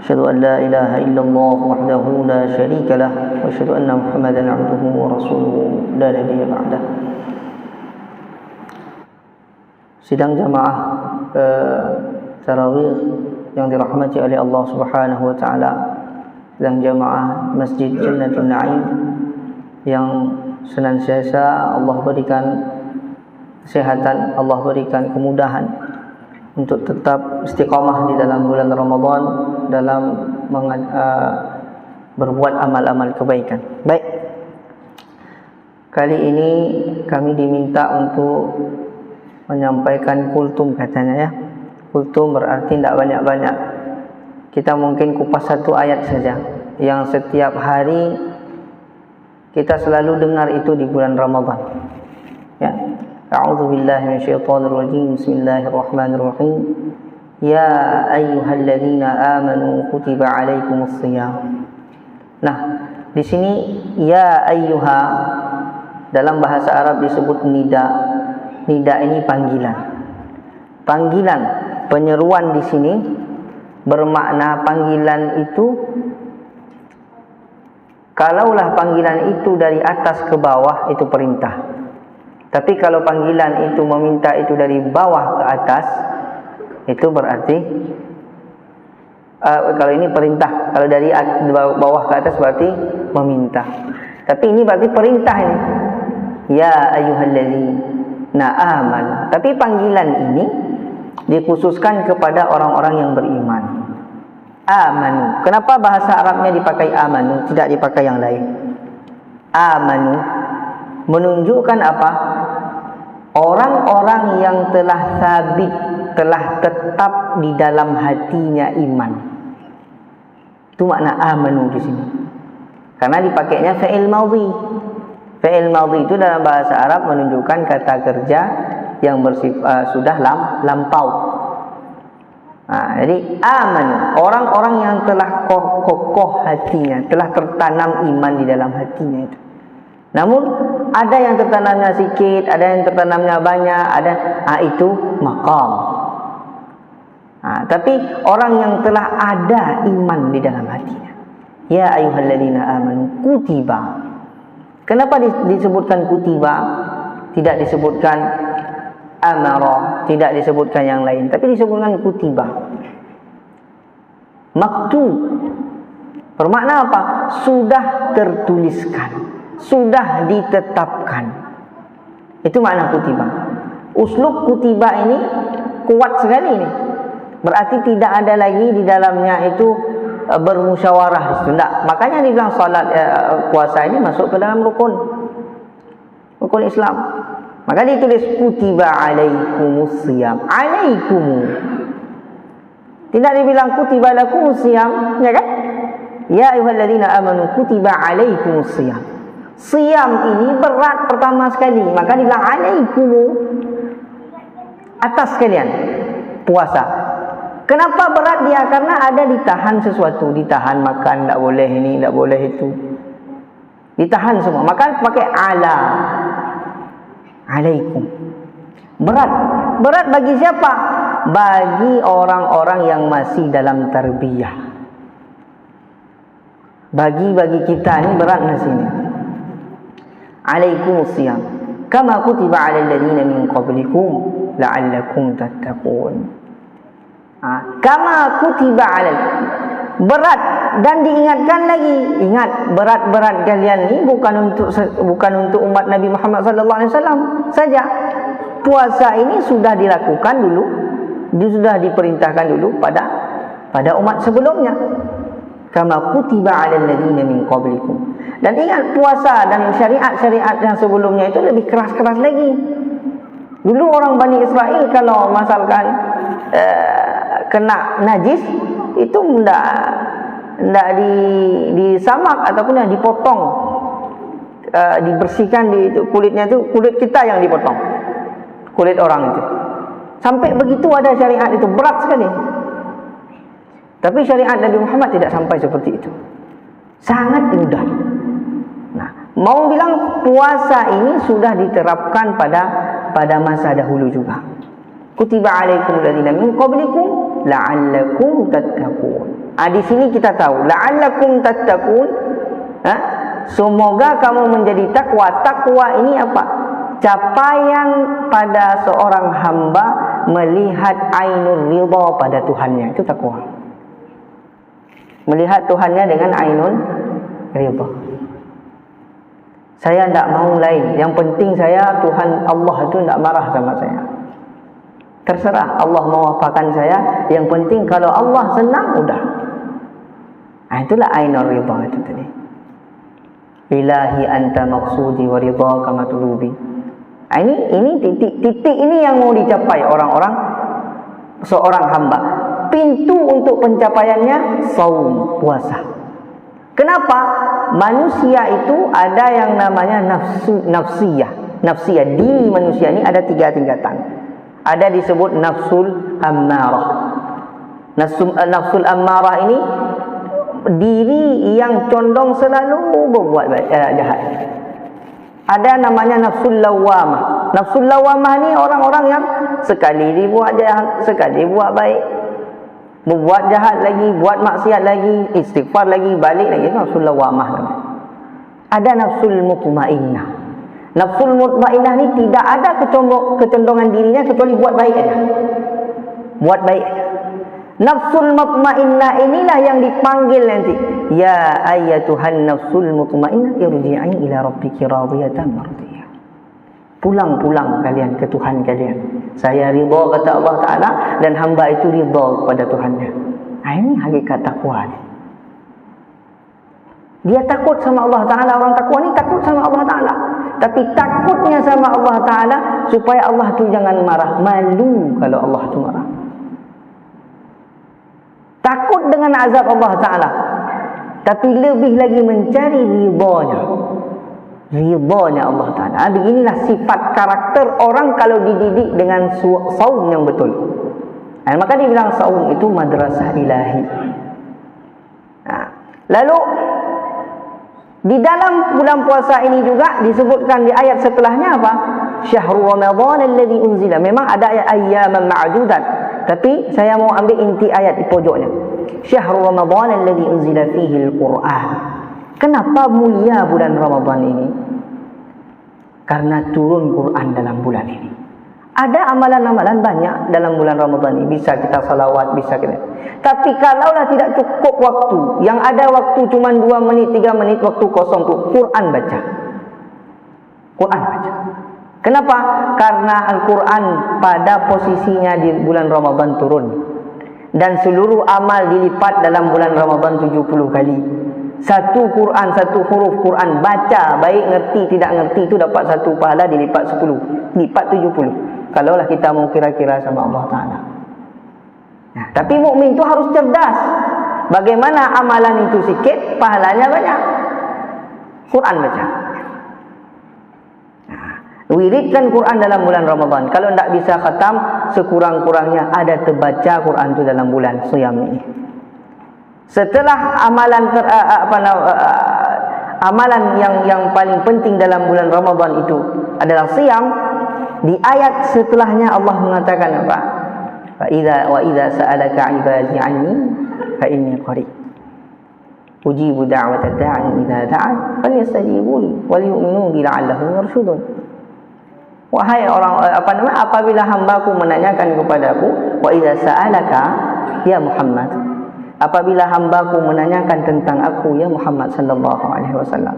أشهد أن لا إله إلا الله وحده لا شريك له وأشهد أن محمدا عبده ورسوله لا نبي بعده. Sidang jamaah tarawih yang dirahmati oleh Allah Subhanahu wa taala, sidang jamaah Masjid Jannatul Naim yang senantiasa Allah berikan kesehatan, Allah berikan kemudahan untuk tetap istiqamah di dalam bulan Ramadan dalam berbuat amal-amal kebaikan. Baik. Kali ini kami diminta untuk menyampaikan kultum katanya ya. Kultum berarti tidak banyak-banyak. Kita mungkin kupas satu ayat saja yang setiap hari kita selalu dengar itu di bulan Ramadan. Ya. A'udzu billahi minasyaitonir rajim. Bismillahirrahmanirrahim. Ya ayyuhalladzina amanu kutiba alaikumus shiyam. Nah, di sini ya ayyuha dalam bahasa Arab disebut nida. Nida ini panggilan. Panggilan, penyeruan di sini bermakna panggilan itu, kalaulah panggilan itu dari atas ke bawah itu perintah. Tapi kalau panggilan itu meminta itu dari bawah ke atas, itu berarti kalau ini perintah. Kalau dari bawah ke atas berarti meminta. Tapi ini berarti perintah ini. Ya ayyuhalladzina aman. Tapi panggilan ini dikhususkan kepada orang-orang yang beriman. Amanu. Kenapa bahasa Arabnya dipakai amanu, tidak dipakai yang lain? Amanu menunjukkan apa? Orang-orang yang telah sabit, telah tetap di dalam hatinya iman. Itu makna amanu di sini. Karena dipakainya fi'il madhi. Fi'il madhi itu dalam bahasa Arab menunjukkan kata kerja yang sudah lampau. Nah, jadi aman, orang-orang yang telah kokoh hatinya, telah tertanam iman di dalam hatinya itu. Namun ada yang tertanamnya sedikit, ada yang tertanamnya banyak, itu maqam. Tapi orang yang telah ada iman di dalam hatinya. Ya ayyuhalladzina amanu kutiba. Kenapa disebutkan kutiba? Tidak disebutkan amara, tidak disebutkan yang lain, tapi disebutkan kutiba. Maktub bermakna apa? Sudah tertuliskan, sudah ditetapkan. Itu makna kutiba. Uslub kutiba ini kuat sekali ini. Berarti tidak ada lagi di dalamnya itu bermusyawarah. Tidak. Makanya dibilang salat puasa ini masuk ke dalam rukun Islam. Maka ditulis kutiba alaikumus shiyam. Alaikum. Tidak dibilang kutiba lakumus shiyam, ya kan? Ya ayyuhalladzina amanu kutiba alaikumus shiyam. Shiyam ini berat pertama sekali, maka dibilang alaikum, atas kalian puasa. Kenapa berat dia? Karena ada ditahan sesuatu, ditahan makan, tak boleh ini, tak boleh itu. Ditahan semua. Maka pakai ala. Alaikum. Berat. Berat bagi siapa? Bagi orang-orang yang masih dalam tarbiyah. Bagi kita ni berat di sini. Alaikumusiyam. Kama kutiba 'alal ladzina min qablikum la'allakum tattaqun. Kama kutiba 'alal, berat dan diingatkan lagi. Ingat, berat-berat kalian ni bukan untuk umat Nabi Muhammad sallallahu alaihi wasallam saja. Puasa ini sudah dilakukan dulu, sudah diperintahkan dulu pada umat sebelumnya. Kama kutiba 'alal ladzina min qablikum. Dan ingat, puasa dan syariat-syariat yang sebelumnya itu lebih keras-keras lagi. Dulu orang Bani Israel kalau masalkan kena najis itu tidak disamak ataupun dipotong, dibersihkan kulitnya itu, kulit kita yang dipotong, kulit orang itu. Sampai begitu ada syariat itu, berat sekali. Tapi syariat Nabi Muhammad tidak sampai seperti itu, sangat mudah. Nah, mau bilang puasa ini sudah diterapkan pada masa dahulu juga. Kutiba alaikum ladzina min qablikum la'allakum tattaqun. Di sini kita tahu la'allakum tattaqun. Semoga kamu menjadi takwa. Takwa ini apa? Capaian pada seorang hamba melihat ainul ridha pada Tuhannya. Itu takwa. Melihat Tuhannya dengan ainul ridha. Saya tidak mau lain. Yang penting saya Tuhan Allah itu tidak marah sama saya. Terserah Allah mau apakan saya. Yang penting kalau Allah senang, udah. Itulah ainul ridha itu tadi. Ilahi anta maksudi wa ridhaka matlubi. Ini titik ini yang mau dicapai orang-orang, seorang hamba. Pintu untuk pencapaiannya saum, puasa. Kenapa? Manusia itu ada yang namanya nafsiyah. Diri manusia ini ada 3 tingkatan. Ada disebut nafsul ammarah. Nafsul ammarah ini diri yang condong selalu berbuat jahat. Ada namanya nafsul lawamah. Nafsul lawamah ni orang-orang yang sekali dibuat jahat, sekali buat baik. Berbuat jahat lagi, buat maksiat lagi, istighfar lagi, balik lagi. Itu nafsul lawamah namanya. Ada nafsul mutmainnah. Nafsul mutmainnah ni tidak ada kecenderungan dirinya kecuali buat baik aja. Buat baik aja. Nafsul mutmainnah inilah yang dipanggil nanti. Ya ayyatuhan nafsul mutmainnah irji'i ila rabbiki radiyatan mardiyah. Pulang kalian ke Tuhan kalian. Saya ridha kata Allah Ta'ala dan hamba itu ridha kepada Tuhannya. Ini hakikat takwa ni. Dia takut sama Allah Ta'ala. Orang takwa ni takut sama Allah Ta'ala. Tapi takutnya sama Allah Ta'ala supaya Allah tu jangan marah. Malu kalau Allah tu marah. Takut dengan azab Allah Ta'ala. Tapi lebih lagi mencari ridhanya. Ridhanya Allah Ta'ala. Beginilah sifat karakter orang kalau dididik dengan saum yang betul. Maka dia bilang saum itu madrasah ilahi. Lalu di dalam bulan puasa ini juga disebutkan di ayat setelahnya apa? Syahrul Ramadan alladhi unzila. Memang ada ayat ayyaman ma'dudat. Tapi saya mau ambil inti ayat di pojoknya. Syahrul Ramadan alladhi unzila fihi al-Quran. Kenapa mulia bulan Ramadan ini? Karena turun Quran dalam bulan ini. Ada amalan-amalan banyak dalam bulan Ramadan ini. Bisa kita salawat, bisa kita. Tapi kalaulah tidak cukup waktu, yang ada waktu cuma 2 menit, 3 menit waktu kosong tu, Quran baca. Quran baca. Kenapa? Karena Al-Quran pada posisinya di bulan Ramadan turun. Dan seluruh amal dilipat dalam bulan Ramadan 70 kali. Satu Quran, satu huruf Quran baca, baik ngerti tidak ngerti, itu dapat satu pahala dilipat 10, lipat 70. Kalaulah kita mau kira-kira sama Allah Ta'ala. Tapi mukmin itu harus cerdas. Bagaimana amalan itu sikit, pahalanya banyak. Quran baca. Wiridkan Quran dalam bulan Ramadan. Kalau tidak bisa khatam, sekurang-kurangnya ada terbaca Quran itu dalam bulan Siyam ini. Setelah amalan amalan yang paling penting dalam bulan Ramadan itu adalah Siyam, di ayat setelahnya Allah mengatakan apa? Wa idza sa'alaka 'ibadi 'anni fa inni qarib. Ujibu da'watad da'i idza da'an falyastajibu li wal yu'minu bi la'allahum yarshudun. Wahai orang apabila hamba-Ku menanyakan kepadaku, wa idza sa'alaka ya Muhammad, apabila hamba-Ku menanyakan tentang aku ya Muhammad sallallahu alaihi wasallam,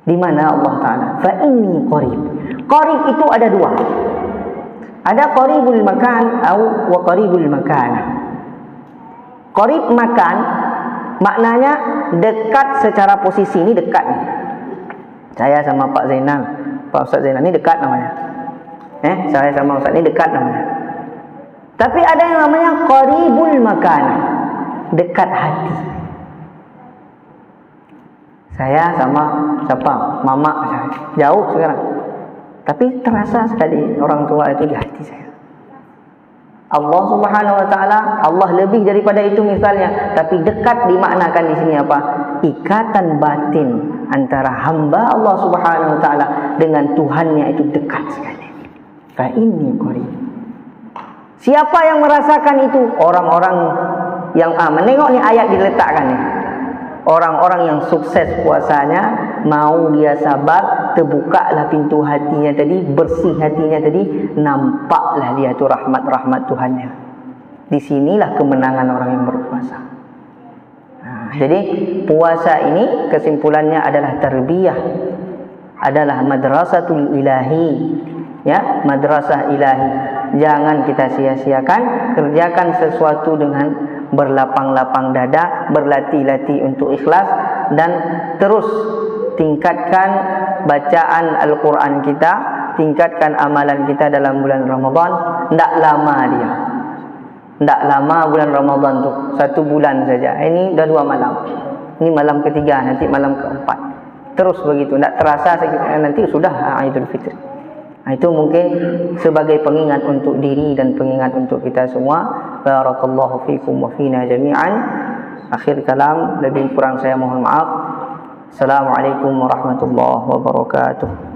di mana Allah Ta'ala? Fa inni qarib. Qarib itu ada 2. Ada qaribul makan atau wa qaribul makanah. Qarib makan maknanya dekat secara posisi, ini dekat nih. Saya sama Pak Zainal, Pak Ustaz Zainal ni dekat namanya. Saya sama Ustaz ni dekat namanya. Tapi ada yang namanya qaribul makanah, dekat hati. Saya sama siapa? Mama saya. Jauh sekarang. Tapi terasa sekali orang tua itu di hati saya. Allah Subhanahu wa Ta'ala, Allah lebih daripada itu misalnya. Tapi dekat dimaknakan di sini apa? Ikatan batin antara hamba Allah Subhanahu wa Ta'ala dengan Tuhannya itu dekat sekali. Fa inni qarib. Siapa yang merasakan itu? Orang-orang yang menengok ni ayat diletakkan ni. Orang-orang yang sukses puasanya, mau dia sabar, terbukalah pintu hatinya tadi, bersih hatinya tadi, nampaklah dia tu rahmat-rahmat Tuhannya. Di sinilah kemenangan orang yang berpuasa. Jadi puasa ini kesimpulannya adalah tarbiyah, adalah madrasatul ilahi, ya, madrasah ilahi. Jangan kita sia-siakan, kerjakan sesuatu dengan berlapang-lapang dada, berlatih-latih untuk ikhlas, dan terus tingkatkan bacaan Al-Quran kita, tingkatkan amalan kita dalam bulan Ramadan. Tidak lama dia, tidak lama bulan Ramadan tu, 1 bulan saja. Ini dah 2 malam, ini malam ketiga, nanti malam keempat, terus begitu, tidak terasa nanti sudah Idul Fitri. Itu mungkin sebagai pengingat untuk diri dan pengingat untuk kita semua. Barakallahu fikum wa fina jami'an. Akhir kalam, lebih kurang saya mohon maaf. Assalamualaikum warahmatullahi wabarakatuh.